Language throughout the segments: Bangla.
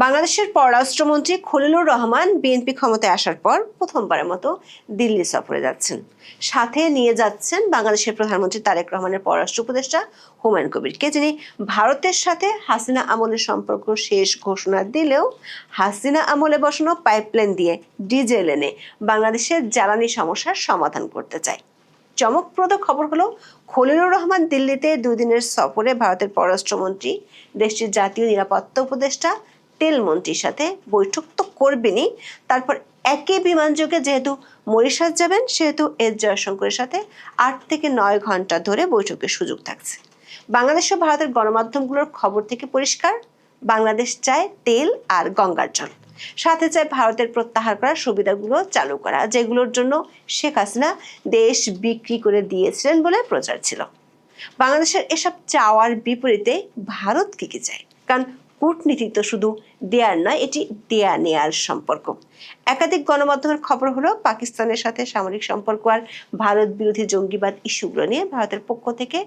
বাংলাদেশের পররাষ্ট্রমন্ত্রী খলিলুর রহমান বিএনপি ক্ষমতায় আসার পর প্রথমবারের মতো দিল্লি সফরে যাচ্ছেন। সাথে নিয়ে যাচ্ছেন বাংলাদেশের প্রধানমন্ত্রী তারেক রহমানের পররাষ্ট্র উপদেষ্টা হুমায়ুন কবিরকে, যিনি ভারতের সাথে হাসিনা আমলের সম্পর্ক শেষ ঘোষণা দিলেও হাসিনা আমলে বসানো পাইপলাইন দিয়ে ডিজেল এনে বাংলাদেশের জ্বালানি সমস্যার সমাধান করতে চায়। চমকপ্রদ খবর হলো, খলিলুর রহমান দিল্লিতে 2 দিনের সফরে ভারতের পররাষ্ট্রমন্ত্রী, দেশটির জাতীয় নিরাপত্তা উপদেষ্টা, তেল মন্ত্রীর সাথে বৈঠক তো করবেনই, তারপর একই বিমানযোগে যেহেতু মরিশাস যাবেন, সেহেতু এস জয়শঙ্করের সাথে 8 থেকে 9 ঘন্টা ধরে বৈঠকের সুযোগ থাকছে। বাংলাদেশ ও ভারতের গণমাধ্যমগুলোর খবর থেকে পরিষ্কার, বাংলাদেশ চায় তেল আর গঙ্গার জল, সাথে চায় ভারতের প্রত্যাহার করার সুবিধাগুলো চালু করা, যেগুলোর জন্য শেখ হাসিনা দেশ বিক্রি করে দিয়েছিলেন বলে প্রচার ছিল। বাংলাদেশের এসব চাওয়ার বিপরীতে ভারত কি চায়? কারণ কূটনীতি তো শুধু দেয়ার নয়, এটি দেয়া নেয়ার সম্পর্ক। একাধিক গণমাধ্যমের খবর হলো, পাকিস্তানের সাথে সামরিক সম্পর্ক আর ভারত বিরোধী জঙ্গিবাদ ইস্যুগুলো নিয়ে ভারতের পক্ষ থেকে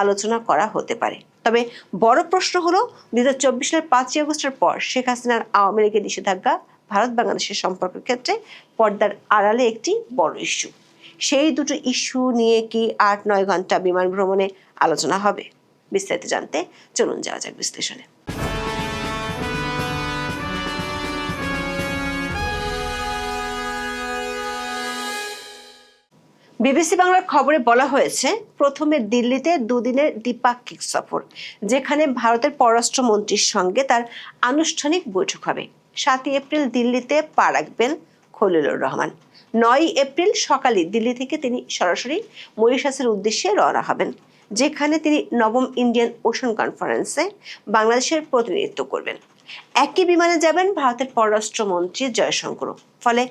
আলোচনা করা হতে পারে। তবে বড় প্রশ্ন হলো, 2024 সালের 5ই আগস্টের পর শেখ হাসিনার আওয়ামী লীগের নিষেধাজ্ঞা ভারত বাংলাদেশের সম্পর্কের ক্ষেত্রে পর্দার আড়ালে একটি বড় ইস্যু। সেই দুটো ইস্যু নিয়ে কি 8-9 ঘন্টা বিমান ভ্রমণে আলোচনা হবে? বিস্তারিত জানতে চলুন যাওয়া যাক বিশ্লেষণে। বিবিসি বাংলার খবরে বলা হয়েছে, প্রথমে দিল্লিতে 2 দিনের দ্বিপাক্ষিক সফর, যেখানে ভারতের পররাষ্ট্রমন্ত্রীর সঙ্গে তার আনুষ্ঠানিক বৈঠক হবে। 7ই এপ্রিল দিল্লিতে পা রাখবেন খলিলুর রহমান। 9ই এপ্রিল সকালে দিল্লি থেকে তিনি সরাসরি মরিশাসের উদ্দেশ্যে রওনা হবেন, যেখানে তিনি 9ম ইন্ডিয়ান ওশান কনফারেন্সে বাংলাদেশের প্রতিনিধিত্ব করবেন। একই বিমানে যাবেন ভারতের পররাষ্ট্রমন্ত্রী জয়শঙ্করও। ফলে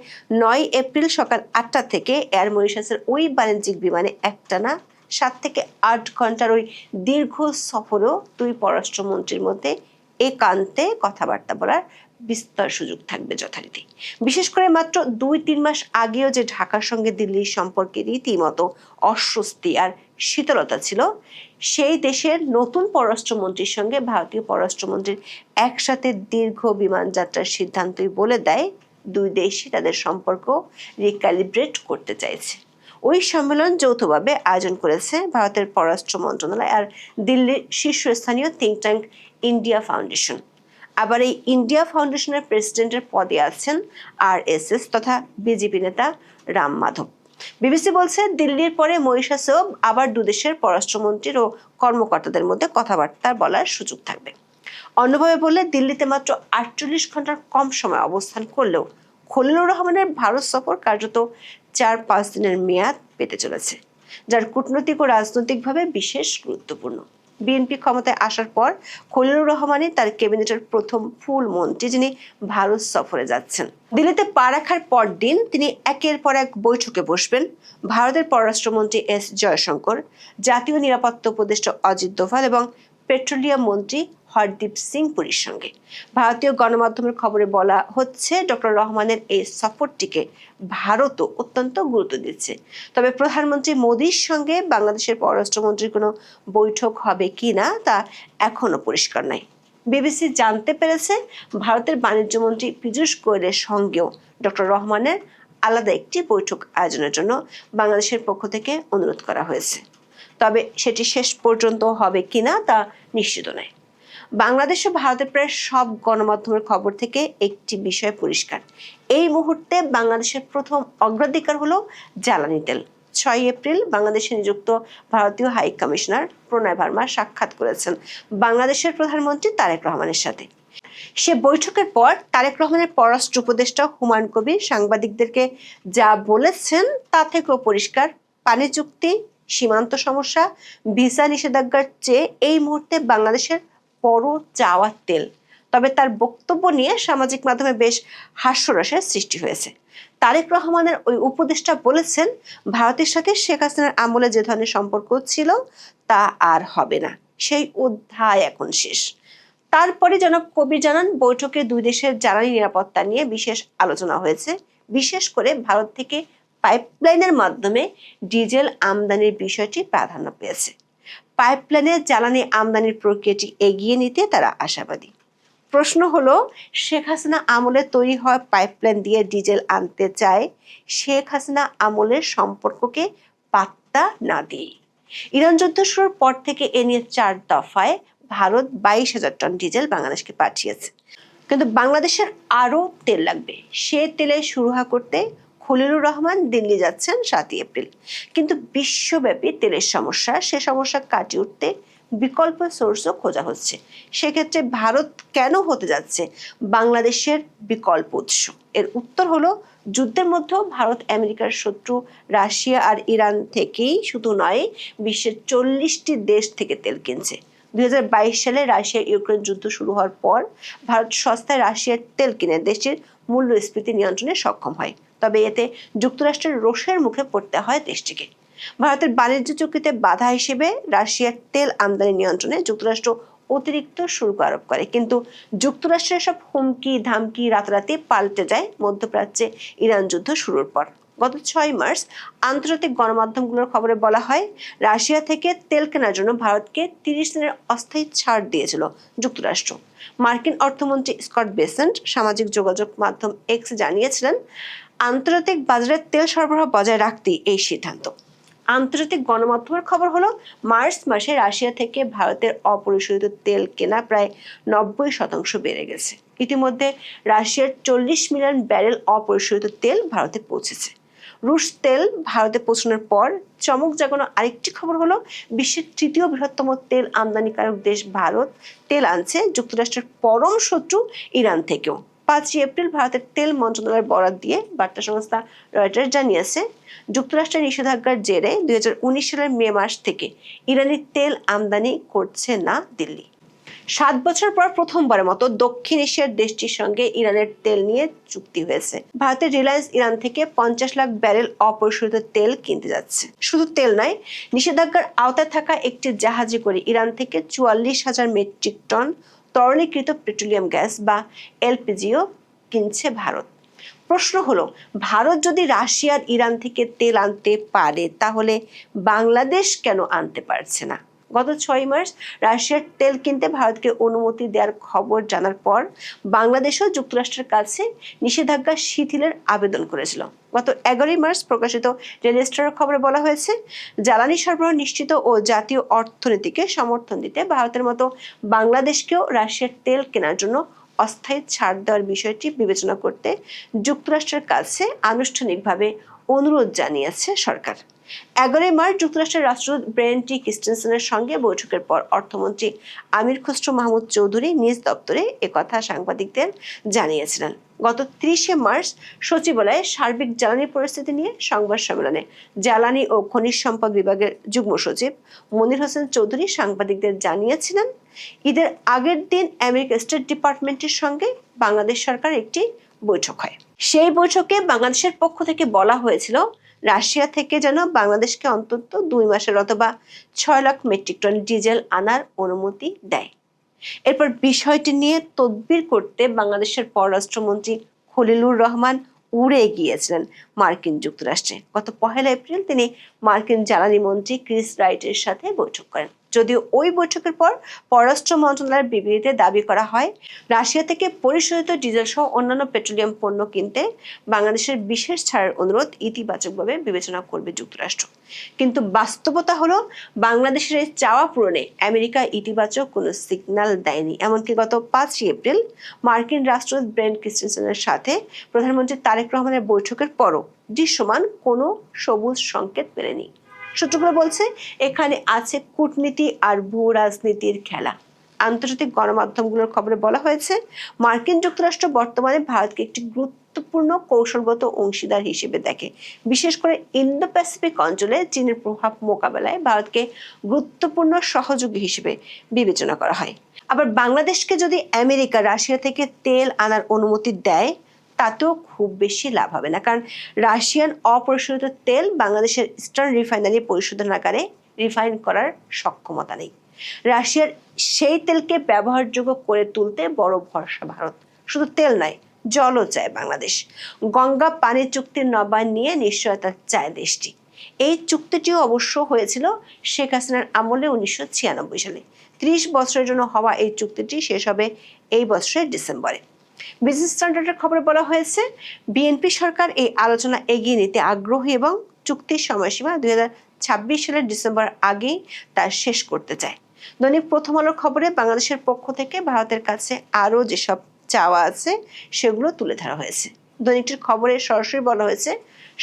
9 এপ্রিল সকাল 8টা থেকে এয়ার মরিশাসের ওই বাণিজ্যিক বিমানে একটানা 7 থেকে 8 ঘন্টার ওই দীর্ঘ সফরেও 2 পররাষ্ট্রমন্ত্রীর মধ্যে একান্তে কথাবার্তা বলার বিস্তর সুযোগ থাকবে যথারীতি। বিশেষ করে মাত্র 2-3 মাস আগেও যে ঢাকার সঙ্গে দিল্লির সম্পর্কে রীতিমতো অস্বস্তি আর শীতলতা ছিল, সেই দেশের নতুন পররাষ্ট্রমন্ত্রীর সঙ্গে ভারতীয় পররাষ্ট্রমন্ত্রীর একসাথে দীর্ঘ বিমান যাত্রার সিদ্ধান্তই বলে দেয় 2 দেশই তাদের সম্পর্ক রিক্যালিব্রেট করতে চাইছে। ওই সম্মেলন যৌথভাবে আয়োজন করেছে ভারতের পররাষ্ট্র মন্ত্রণালয় আর দিল্লির শীর্ষস্থানীয় থিঙ্ক ট্যাঙ্ক ইন্ডিয়া ফাউন্ডেশন। আবার এই ইন্ডিয়া ফাউন্ডেশনের প্রেসিডেন্টের পদে আছেন আরএসএস তথা বিজেপি নেতা রাম মাধব। বিবিসি বলছে, দিল্লির পরে মরিশাসেও আবার 2 দেশের পররাষ্ট্রমন্ত্রীর ও কর্মকর্তাদের মধ্যে কথাবার্তা বলার সুযোগ থাকবে। অন্যভাবে বললে, দিল্লিতে মাত্র 48 ঘন্টার কম সময় অবস্থান করলেও খলিলুর রহমানের ভারত সফর কার্যত 4-5 দিনের মেয়াদ পেতে চলেছে, যার কূটনৈতিক ও রাজনৈতিকভাবে বিশেষ গুরুত্বপূর্ণ। বিএনপি ক্ষমতায় আসার পর খলিলুর রহমানই তার ক্যাবিনেটের প্রথম ফুল মন্ত্রী, যিনি ভারত সফরে যাচ্ছেন। দিল্লিতে পা রাখার পর দিন তিনি একের পর এক বৈঠকে বসবেন ভারতের পররাষ্ট্রমন্ত্রী এস জয়শঙ্কর, জাতীয় নিরাপত্তা উপদেষ্টা অজিত দোভাল এবং পেট্রোলিয়াম মন্ত্রী হরদীপ সিং পুরীর সঙ্গে। ভারতীয় গণমাধ্যমের খবরে বলা হচ্ছে, ডক্টর রহমানের এই সফরটিকে ভারতও অত্যন্ত গুরুত্ব দিচ্ছে। তবে প্রধানমন্ত্রী মোদীর সঙ্গে বাংলাদেশের পররাষ্ট্রমন্ত্রীর কোনো বৈঠক হবে কিনা তা এখনো পরিষ্কার নয়। বিবিসি জানতে পেরেছে, ভারতের বাণিজ্য মন্ত্রী পীযূষ গোয়েলের সঙ্গেও ডক্টর রহমানের আলাদা একটি বৈঠক আয়োজনের জন্য বাংলাদেশের পক্ষ থেকে অনুরোধ করা হয়েছে। তবে সেটি শেষ পর্যন্ত হবে কিনা তা নিশ্চিত নয়। বাংলাদেশ ও ভারতের প্রায় সব গণমাধ্যমের খবর থেকে একটি বিষয় পরিষ্কার, এই মুহূর্তে বাংলাদেশের প্রথম অগ্রাধিকার হলো জ্বালানি তেল। 6 এপ্রিল বাংলাদেশে নিযুক্ত ভারতীয় হাই কমিশনার প্রণয় ভার্মা সাক্ষাৎ করেছেন বাংলাদেশের প্রধানমন্ত্রী তারেক রহমানের সাথে। সে বৈঠকের পর তারেক রহমানের পররাষ্ট্র উপদেষ্টা হুমায়ুন কবির সাংবাদিকদেরকে যা বলেছেন তা থেকেও পরিষ্কার, পানি চুক্তি, সীমান্ত সমস্যা, ভিসা নিষেধাজ্ঞার চেয়ে এই মুহূর্তে বাংলাদেশের বড় চাওয়া তেল। তবে তার বক্তব্য নিয়ে সামাজিক মাধ্যমে বেশ হাস্যরসের সৃষ্টি হয়েছে। তারেক রহমানের ওই উপদেষ্টা বলেছেন, ভারতের সাথে শেখ হাসিনার আমলে যে ধরনের সম্পর্ক ছিল তা আর হবে না, সেই অধ্যায় এখন শেষ। তারপরে জনাব কবির জানান, বৈঠকে 2 দেশের জ্বালানি নিরাপত্তা নিয়ে বিশেষ আলোচনা হয়েছে। বিশেষ করে ভারত থেকে পাইপলাইনের মাধ্যমে ডিজেল আমদানির বিষয়টি প্রাধান্য পেয়েছে। পাইপলাইনে জ্বালানি আমদানির প্রক্রিয়াটি এগিয়ে নিতে তারা আশাবাদী। প্রশ্ন হলো, শেখ হাসিনা আমলে তৈরি হওয়া পাইপলাইন দিয়ে ডিজেল আনতে চায় শেখ হাসিনা আমলের সম্পর্ককে পাত্তা না দিয়ে। ইরান যুদ্ধ শুরুর পর থেকে এ নিয়ে 4 দফায় ভারত 22,000 টন ডিজেল বাংলাদেশকে পাঠিয়েছে, কিন্তু বাংলাদেশের আরো তেল লাগবে। সে তেলে সুরাহা করতে খলিলুর রহমান দিল্লি যাচ্ছেন 7 এপ্রিল। কিন্তু বিশ্বব্যাপী তেলের সমস্যা, সে সমস্যা কাটিয়ে উঠতে বিকল্প সোর্সও খোঁজা হচ্ছে। সেক্ষেত্রে ভারত কেন হতে যাচ্ছে বাংলাদেশের বিকল্প উৎস? এর উত্তর হলো, যুদ্ধের মধ্যেও ভারত আমেরিকার শত্রু রাশিয়া আর ইরান থেকেই শুধু নয়, বিশ্বের 40টি দেশ থেকে তেল কিনছে। 2022 সালে রাশিয়া ইউক্রেন যুদ্ধ শুরু হওয়ার পর ভারত সস্তায় রাশিয়ার তেল কিনে দেশটির মূল্যস্ফীতি নিয়ন্ত্রণে সক্ষম হয়। তবে এতে যুক্তরাষ্ট্রের রোষের মুখে পড়তে হয় দেশটিকে। ভারতের বাণিজ্য চুক্তিতে বাধা হিসেবে রাশিয়ার তেল আমদানি নিয়ন্ত্রণে যুক্তরাষ্ট্র অতিরিক্ত শুল্ক আরোপ করে, কিন্তু যুক্তরাষ্ট্রের সব হুমকি ধামকি রাতারাতি পাল্টে যায় মধ্যপ্রাচ্যে ইরান যুদ্ধ শুরুর পর। গত 6 মার্চ আন্তর্জাতিক গণমাধ্যমগুলোর খবরে বলা হয়, রাশিয়া থেকে তেল কেনার জন্য ভারতকে 30 দিনের অস্থায়ী ছাড় দিয়েছিল যুক্তরাষ্ট্র। মার্কিন অর্থমন্ত্রী স্কট বেসেন্ট সামাজিক যোগাযোগ মাধ্যম এক্স জানিয়েছিলেন, আন্তর্জাতিক বাজারে তেল সরবরাহ বজায় রাখতেই এই সিদ্ধান্ত। আন্তর্জাতিক গণমাধ্যমের খবর হলো, মার্চ মাসে রাশিয়া থেকে ভারতের অপরিশোধিত তেল কেনা প্রায় 90% বেড়ে গেছে। ইতিমধ্যে রাশিয়ার 40 মিলিয়ন ব্যারেল অপরিশোধিত তেল ভারতে পৌঁছেছে। রুশ তেল ভারতে পৌঁছানোর পর চমক জাগানো আরেকটি খবর হলো, বিশ্বের 3য় বৃহত্তম তেল আমদানিকারক দেশ ভারত তেল আনছে যুক্তরাষ্ট্রের পরম শত্রু ইরান থেকেও। 5 এপ্রিল ভারতের তেল মন্ত্রণালয়ের বরাত দিয়ে বার্তা সংস্থা রয়টার্স জানিয়েছে, যুক্তরাষ্ট্রের নিষেধাজ্ঞার জেরে 2019 সালের মে মাস থেকে ইরানি তেল আমদানি করছে না দিল্লি। 7 বছর পর প্রথমবারের মতো দক্ষিণ এশিয়ার দেশটির সঙ্গে ইরানের তেল নিয়ে চুক্তি হয়েছে। ভারতের রিলায়েন্স ইরান থেকে 50 লাখ ব্যারেল অপরিশোধিত তেল কিনতে যাচ্ছে। শুধু তেল নয়, নিষেধাজ্ঞার আওতায় থাকা একটি জাহাজে করে ইরান থেকে 44,000 মেট্রিক টন তরলীকৃত পেট্রোলিয়াম গ্যাস বা এলপিজিও কিনছে ভারত। প্রশ্ন হলো, ভারত যদি রাশিয়ার ইরান থেকে তেল আনতে পারে, তাহলে বাংলাদেশ কেন আনতে পারছে না? গত 6 মার্চ রাশিয়ার তেল কিনতে ভারতকে অনুমতি দেওয়ার খবর জানার পর বাংলাদেশও যুক্তরাষ্ট্রের কাছে নিষেধাজ্ঞা শিথিলের আবেদন করেছিল। গত 11 মার্চ প্রকাশিত ডেইলি স্টারের খবরে বলা হয়েছে, জ্বালানি সরবরাহ নিশ্চিত ও জাতীয় অর্থনীতিকে সমর্থন দিতে ভারতের মতো বাংলাদেশকেও রাশিয়ার তেল কেনার জন্য অস্থায়ী ছাড় দেওয়ার বিষয়টি বিবেচনা করতে যুক্তরাষ্ট্রের কাছে আনুষ্ঠানিকভাবে অনুরোধ জানিয়েছে সরকার। 11 মার্চ যুক্তরাষ্ট্রের রাষ্ট্রদূত ব্রেন টি ক্রিস্টেনসেনের সঙ্গে বৈঠকের পর অর্থমন্ত্রী আমির খসরু মাহমুদ চৌধুরী নিজ দপ্তরে একথা সাংবাদিকদের জানিয়েছিলেন। গত 30 মার্চ সচিবালয়ে সার্বিক জ্বালানি পরিস্থিতি নিয়ে সংবাদ সম্মেলনে জ্বালানি ও খনিজ সম্পদ বিভাগের যুগ্ম সচিব মনির হোসেন চৌধুরী সাংবাদিকদের জানিয়েছিলেন, ঈদের আগের দিন আমেরিকা স্টেট ডিপার্টমেন্টের সঙ্গে বাংলাদেশ সরকার একটি বৈঠক হয়। সেই বৈঠকে বাংলাদেশের পক্ষ থেকে বলা হয়েছিল, রাশিয়া থেকে যেন বাংলাদেশকে অন্তত 2 মাসের অথবা 6 লাখ মেট্রিক টন ডিজেল আনার অনুমতি দেয়। এরপর বিষয়টি নিয়ে তদবির করতে বাংলাদেশের পররাষ্ট্রমন্ত্রী খলিলুর রহমান উড়ে গিয়েছিলেন মার্কিন যুক্তরাষ্ট্রে। গত 1 এপ্রিল তিনি মার্কিন জ্বালানি মন্ত্রী ক্রিস রাইটের সাথে বৈঠক করেন। যদিও ওই বৈঠকের পর পররাষ্ট্র মন্ত্রণালয়ের বিবৃতিতে দাবি করা হয়, রাশিয়া থেকে পরিশোধিত ডিজেল সহ অন্যান্য পেট্রোলিয়াম পণ্য কিনতে বাংলাদেশের বিশেষ ছাড়ের অনুরোধ ইতিবাচকভাবে বিবেচনা করবে যুক্তরাষ্ট্র। কিন্তু বাস্তবতা হলো, বাংলাদেশের এই চাওয়া পূরণে আমেরিকা ইতিবাচক কোনো সিগন্যাল দেয়নি। এমনকি গত 5 এপ্রিল মার্কিন রাষ্ট্রদূত ব্রেন ক্রিস্টেনসেনের সাথে প্রধানমন্ত্রী তারেক রহমানের বৈঠকের পরও দৃশ্যমান কোনো সবুজ সংকেত মেলেনি। সূত্রগুলো বলছে, এখানে আছে কূটনীতি আর ভূ রাজনীতির খেলা। আন্তর্জাতিক গণমাধ্যমগুলোর খবরে বলা হয়েছে, মার্কিন যুক্তরাষ্ট্র বর্তমানে ভারতকে একটি গুরুত্বপূর্ণ কৌশলগত অংশীদার হিসেবে দেখে। বিশেষ করে ইন্দো প্যাসিফিক অঞ্চলে চীনের প্রভাব মোকাবেলায় ভারতকে গুরুত্বপূর্ণ সহযোগী হিসেবে বিবেচনা করা হয়। আবার বাংলাদেশকে যদি আমেরিকা রাশিয়া থেকে তেল আনার অনুমতি দেয়, তাতেও খুব বেশি লাভ হবে না, কারণ রাশিয়ান অপরিশোধিত তেল বাংলাদেশের ইস্টার্ন রিফাইনারি পরিশোধনাগারে রিফাইন করার সক্ষমতা নেই। রাশিয়ার সেই তেলকে ব্যবহারযোগ্য করে তুলতে বড় ভরসা ভারত। শুধু তেল নয়, জলও চায় বাংলাদেশ। গঙ্গা পানি চুক্তির নবায়ন নিয়ে নিশ্চয়তা চায় দেশটি। এই চুক্তিটিও অবশ্য হয়েছিল শেখ হাসিনার আমলে 1996 সালে। 30 বছরের জন্য হওয়া এই চুক্তিটি শেষ হবে এই বছরের ডিসেম্বরে। বিজনেস স্ট্যান্ডার্ডের খবরে বলা হয়েছে, বিএনপি সরকার এই আলোচনা এগিয়ে নিতে আগ্রহী এবং চুক্তির সময়সীমা 2026 সালের ডিসেম্বর আগেই তা শেষ করতে চায়। দৈনিক প্রথম আলোর খবরে বাংলাদেশের পক্ষ থেকে ভারতের কাছে আরও যেসব চাওয়া আছে সেগুলো তুলে ধরা হয়েছে। দৈনিকটির খবরে সরাসরি বলা হয়েছে,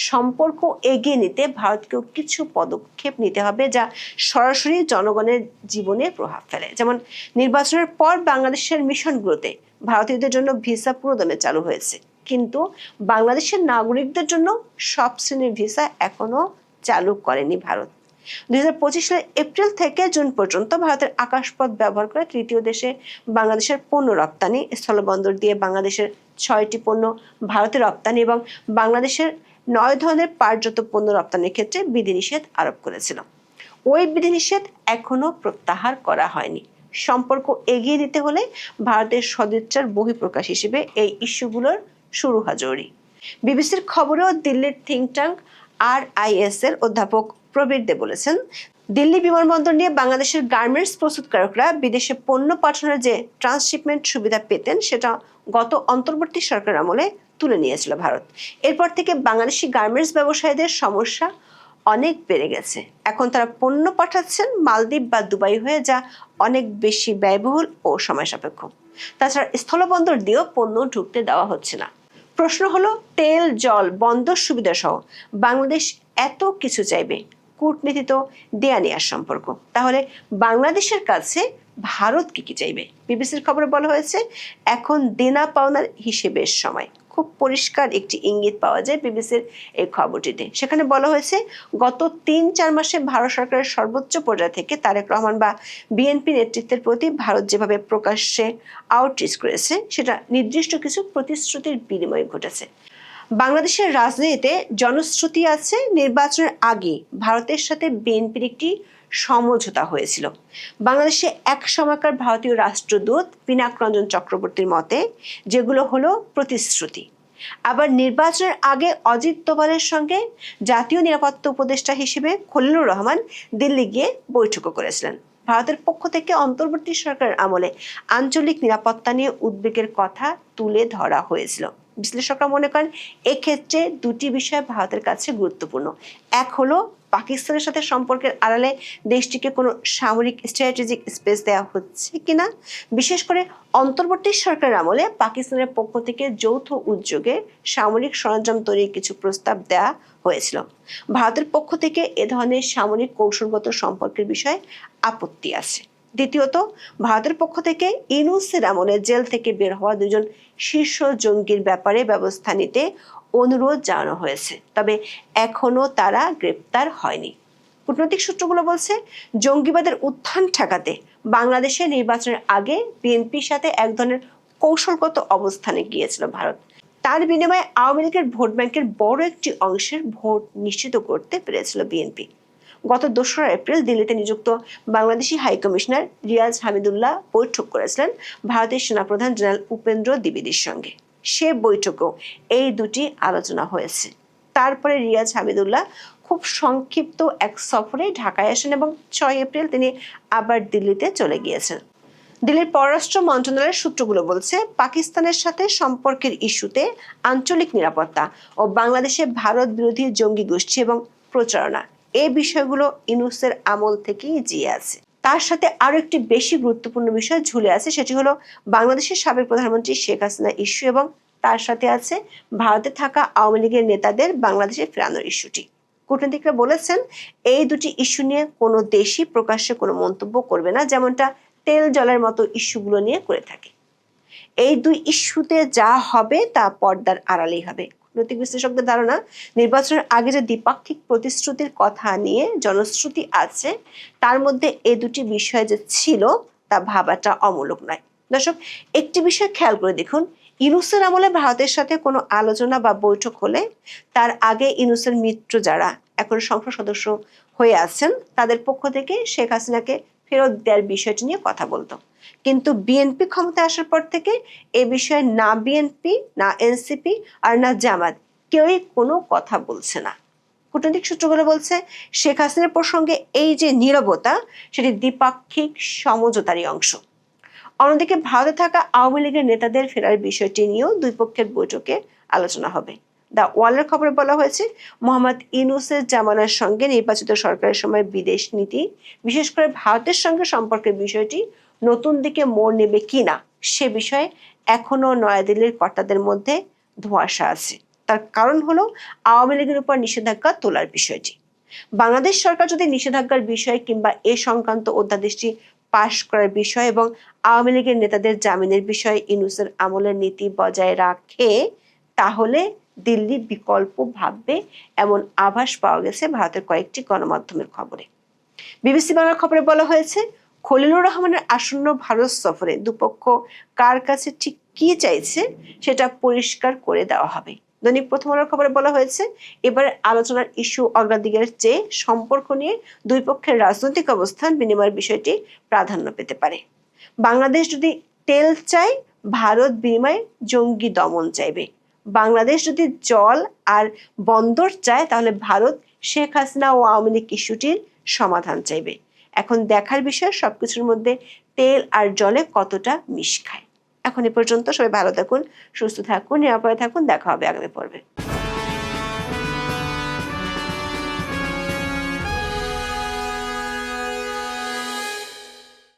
সম্পর্ক এগিয়ে নিতে ভারতকেও কিছু পদক্ষেপ নিতে হবে যা সরাসরি জনগণের জীবনে প্রভাব ফেলে। যেমন নির্বাচনের পর বাংলাদেশের মিশনগুলোতে ভারতীয়দের জন্য ভিসা পুরোদমে চালু হয়েছে, কিন্তু বাংলাদেশের নাগরিকদের জন্য সব শ্রেণীর ভিসা এখনো চালু করেনি ভারত। 2025 সালের এপ্রিল থেকে জুন পর্যন্ত ভারতের আকাশপথ ব্যবহার করে তৃতীয় দেশে বাংলাদেশের পণ্য রপ্তানি, স্থলবন্দর দিয়ে বাংলাদেশের 6টি পণ্য ভারতে রপ্তানি এবং বাংলাদেশের 9 ধরনের পাটজাত পণ্য রপ্তানির ক্ষেত্রে বিধিনিষেধ আরোপ করেছিল। ওই বিধিনিষেধ এখনো প্রত্যাহার করা হয়নি। সম্পর্ক এগিয়ে দিতে হলে ভারতের সদিচ্ছার বহিঃপ্রকাশ হিসেবে এই ইস্যুগুলোর শুরু হওয়া জরুরি। বিবিসির খবরেও দিল্লির থিঙ্ক ট্যাঙ্ক RIS এর অধ্যাপক প্রবীর দে বলেছেন, দিল্লি বিমানবন্দর নিয়ে বাংলাদেশের গার্মেন্টস প্রস্তুতকারকরা বিদেশে পণ্য পাঠানোর যে ট্রান্সশিপমেন্ট সুবিধা পেতেন সেটা গত অন্তর্বর্তী সরকার আমলে তুলে নিয়েছিল ভারত। এরপর থেকে বাংলাদেশি গার্মেন্টস ব্যবসায়ীদের সমস্যা অনেক বেড়ে গেছে। এখন তারা পণ্য পাঠাচ্ছেন মালদ্বীপ বা দুবাই হয়ে, যা অনেক বেশি ব্যয়বহুল ও সময় সাপেক্ষ। তাছাড়া স্থলবন্দর দিয়েও পণ্য ঢুকতে দেওয়া হচ্ছে না। প্রশ্ন হলো, তেল, জল, বন্দর সুবিধা সহ বাংলাদেশ এত কিছু চাইবে, কূটনীতি তো দেয়া নেয়ার সম্পর্ক, তাহলে বাংলাদেশের কাছে ভারত কি চাইবে? বিবিসির খবরে বলা হয়েছে, এখন দেনা পাওনার হিসেবের সময়। খুব পরিষ্কার একটি ইঙ্গিত পাওয়া যায় বিবিসির এই খবরটিতে। সেখানে বলা হয়েছে, গত 3-4 মাসে ভারত সরকারের সর্বোচ্চ পর্যায় থেকে তারেক রহমান বা বিএনপি নেতৃত্বের প্রতি ভারত যেভাবে প্রকাশ্যে আউটরিচ করেছে সেটা নির্দিষ্ট কিছু প্রতিশ্রুতির বিনিময়ে ঘটেছে। বাংলাদেশের রাজনীতিতে জনশ্রুতি আছে, নির্বাচনের আগে ভারতের সাথে বিএনপির একটি সমঝোতা হয়েছিল। বাংলাদেশে এক সময়কার ভারতীয় রাষ্ট্রদূত পিনাক রঞ্জন চক্রবর্তীর মতে যেগুলো হলো প্রতিশ্রুতি। আবার নির্বাচনের আগে অজিত দোভালের সঙ্গে জাতীয় নিরাপত্তা উপদেষ্টা হিসেবে খলিলুর রহমান দিল্লি গিয়ে বৈঠকও করেছিলেন। ভারতের পক্ষ থেকে অন্তর্বর্তী সরকারের আমলে আঞ্চলিক নিরাপত্তা নিয়ে উদ্বেগের কথা তুলে ধরা হয়েছিল। বিশ্লেষকরা মনে করেন, এক্ষেত্রে দুটি বিষয় ভারতের কাছে গুরুত্বপূর্ণ। এক হলো, পাকিস্তানের সাথে সম্পর্কের আড়ালে দেশটিকে কোনো সামরিক স্ট্র্যাটেজিক স্পেস দেওয়া হচ্ছে কিনা। বিশেষ করে অন্তর্বর্তী সরকারের আমলে পাকিস্তানের পক্ষ থেকে যৌথ উদ্যোগে সামরিক সরঞ্জাম তৈরির কিছু প্রস্তাব দেওয়া হয়েছিল। ভারতের পক্ষ থেকে এ ধরনের সামরিক কৌশলগত সম্পর্কের বিষয়ে আপত্তি আছে। দ্বিতীয়ত, ভারতের পক্ষ থেকে ইউনূসের আমলে জেল থেকে বের হওয়া 2 জন শীর্ষ জঙ্গির ব্যাপারে ব্যবস্থা নিতে অনুরোধ জানানো হয়েছে, তবে এখনো তারা গ্রেপ্তার হয়নি। কূটনৈতিক সূত্রগুলো বলছে, জঙ্গিবাদের উত্থান ঠেকাতে বাংলাদেশে নির্বাচনের আগে বিএনপির সাথে এক ধরনের কৌশলগত অবস্থানে গিয়েছিল ভারত। তার বিনিময়ে আওয়ামী লীগের ভোট ব্যাংকের বড় একটি অংশের ভোট নিশ্চিত করতে পেরেছিল বিএনপি। গত 2রা এপ্রিল দিল্লিতে নিযুক্ত বাংলাদেশি হাইকমিশনার রিয়াজ হামিদুল্লাহ বৈঠক করেছিলেন ভারতের সেনাপ্রধান জেনারেল উপেন্দ্র দ্বিবেদীর সঙ্গে। সে বৈঠকেও এই দুটি আলোচনা হয়েছে। তারপরে রিয়াজ হামিদুল্লাহ খুব সংক্ষিপ্ত এক সফরে ঢাকায় আসেন এবং 6 এপ্রিল তিনি আবার দিল্লিতে চলে গিয়েছেন। দিল্লির পররাষ্ট্র মন্ত্রণালয়ের সূত্রগুলো বলছে, পাকিস্তানের সাথে সম্পর্কের ইস্যুতে আঞ্চলিক নিরাপত্তা ও বাংলাদেশে ভারত বিরোধী জঙ্গি গোষ্ঠী এবং প্রচারণা, এই বিষয়গুলো ইউনূসের আমল থেকেই জিয়ে আছে। তার সাথে আরো একটি বেশি গুরুত্বপূর্ণ বিষয় ঝুলে আছে, সেটি হলো বাংলাদেশের সাবেক প্রধানমন্ত্রী শেখ হাসিনা ইস্যু এবং তার সাথে আছে ভারতে থাকা আওয়ামী লীগের নেতাদের বাংলাদেশে ফেরানোর ইস্যুটি। কূটনীতিকরা বলেছেন, এই দুটি ইস্যু নিয়ে কোনো দেশই প্রকাশ্যে কোনো মন্তব্য করবে না, যেমনটা তেল জলের মতো ইস্যুগুলো নিয়ে করে থাকে। এই 2 ইস্যুতে যা হবে তা পর্দার আড়ালেই হবে। কূটনৈতিক বিশ্লেষকদের ধারণা, নির্বাচনের আগে যে দ্বিপাক্ষিক প্রতিশ্রুতির কথা নিয়ে জনশ্রুতি আছে, তার মধ্যে এই দুটি বিষয় যে ছিল তা ভাবাটা অমূলক নয়। দর্শক, একটি বিষয় খেয়াল করে দেখুন, ইউনূসের আমলে ভারতের সাথে কোনো আলোচনা বা বৈঠক হলে তার আগে ইউনূসের মিত্র যারা এখন সংসদ সদস্য হয়ে আছেন তাদের পক্ষ থেকে শেখ হাসিনাকে ফেরত দেওয়ার বিষয়টি নিয়ে কথা বলতো। কিন্তু বিএনপি ক্ষমতায় আসার পর থেকে এ বিষয়ে না বিএনপি, না এনসিপি আর না জামাত কেউই কোনো কথা বলছে না। কূটনৈতিক সূত্রগুলো বলছে শেখ হাসিনার প্রসঙ্গে এই যে নীরবতা সেটি দ্বিপাক্ষিক সমঝোতারই অংশ। অন্যদিকে ভারতে থাকা আওয়ামী লীগের নেতাদের ফেরার বিষয়টি নিয়েও দুই পক্ষের বৈঠকে আলোচনা হবে। দ্য ওয়ালের খবরে বলা হয়েছে মোহাম্মদ ইউনূসের জামানার সঙ্গে নির্বাচিত সরকারের সময় বিদেশ নীতি, বিশেষ করে ভারতের সঙ্গে সম্পর্কের বিষয়টি নতুন দিকে মোড় নেবে কিনা সে বিষয়ে এখনো নয়াদিল্লির কর্তাদের মধ্যে ধোঁয়াশা আছে। তার কারণ হলো আওয়ামী লীগের উপর নিষেধাজ্ঞা তোলার বিষয়টি। বাংলাদেশ সরকার যদি নিষেধাজ্ঞার বিষয় কিংবা এ সংক্রান্ত অধ্যাদেশটি পাশ করার বিষয় এবং আওয়ামী লীগের নেতাদের জামিনের বিষয়ে ইউনূসের আমলের নীতি বজায় রাখে, তাহলে দিল্লি বিকল্প ভাববে, এমন আভাস পাওয়া গেছে ভারতের কয়েকটি গণমাধ্যমের খবরে। বিবিসি বাংলার খবরে বলা হয়েছে খলিলুর রহমানের আসন্ন ভারত সফরে দুপক্ষ কার কাছে ঠিক কি চাইছে সেটা পরিষ্কার করে দেওয়া হবে। দৈনিক প্রথম আলোর খবরে বলা হয়েছে এবার আলোচনার ইস্যু অগ্রাধিকারের চেয়ে সম্পর্ক নিয়ে দুই পক্ষের রাজনৈতিক অবস্থান বিনিময়ের বিষয়টি প্রাধান্য পেতে পারে। বাংলাদেশ যদি তেল চায়, ভারত বিনিময়ে জঙ্গি দমন চাইবে। বাংলাদেশ যদি জল আর বন্দর চায়, তাহলে ভারত শেখ হাসিনা ও আওয়ামী লীগ ইস্যুটির সমাধান চাইবে। এখন দেখার বিষয় সবকিছুর মধ্যে তেল আর জলে কতটা মিশ খায়। এখন এ পর্যন্ত, সবাই ভালো থাকুন, সুস্থ থাকুন, নিরাপদে থাকুন। দেখা হবে আগামী পর্বে।